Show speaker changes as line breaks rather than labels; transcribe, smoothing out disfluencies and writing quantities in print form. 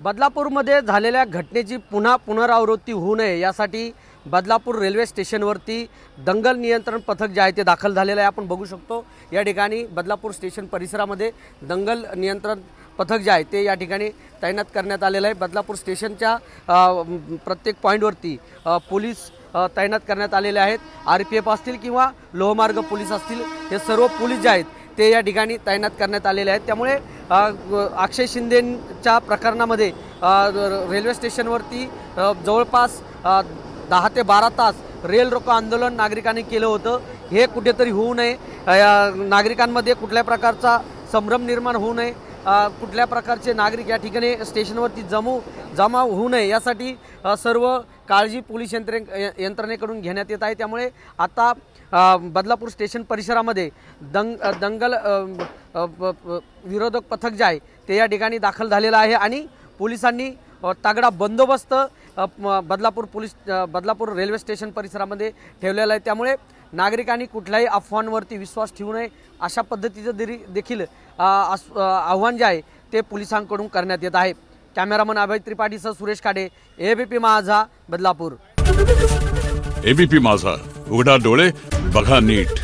बदलापूरमध्ये झालेल्या घटनेची पुनरावृत्ती होऊ नये यासाठी बदलापूर रेल्वे स्टेशनवरती दंगल नियंत्रण पथक जे आहे ते दाखल झालेलं आहे। आपण बघू शकतो या ठिकाणी बदलापूर स्टेशन परिसरामध्ये दंगल नियंत्रण पथक जे आहे ते या ठिकाणी तैनात करण्यात आलेलं आहे। बदलापूर स्टेशनच्या प्रत्येक पॉईंटवरती पोलीस तैनात करण्यात आलेले आहेत। RPF असतील किंवा लोहमार्ग पोलीस असतील, हे सर्व पोलीस जे आहेत ते या ठिकाणी तैनात करण्यात आलेले आहेत। त्यामुळे अक्षय शिंदेच्या प्रकरणामध्ये रेल्वे स्टेशनवरती जवळपास 10 ते 12 तास रेल रोको आंदोलन नागरिकांनी केलं होतं। हे कुठेतरी होऊ नये, नागरिकांमध्ये कुठल्या प्रकारचा संभ्रम निर्माण होऊ नये, कुठल्या प्रकारचे नागरिक या ठिकाणी स्टेशनवरती जमा होऊ नये यासाठी सर्व काळजी पोलीस यंत्रणेकडून घेण्यात येत आहे। त्यामुळे आता बदलापूर स्टेशन परिसरामध्ये दंगल विरोधक पथक जे आहे ते या ठिकाणी दाखल झालेलं आहे आणि पोलिसांनी तगडा बंदोबस्त बदलापूर रेल्वे स्टेशन परिसरामध्ये ठेवलेला आहे। त्यामुळे नागरिकांनी कुठल्याही अफवांवरती विश्वास ठेवू नये अशा पद्धतीचं देखील आव्हान जे आहे ते पोलिसांकडून करण्यात येत आहे। कॅमेरामन अभय त्रिपाठीसह सुरेश खाडे, ABP माझा, बदलापूर।
ABP माझा, उघडा डोळे बघा नीट।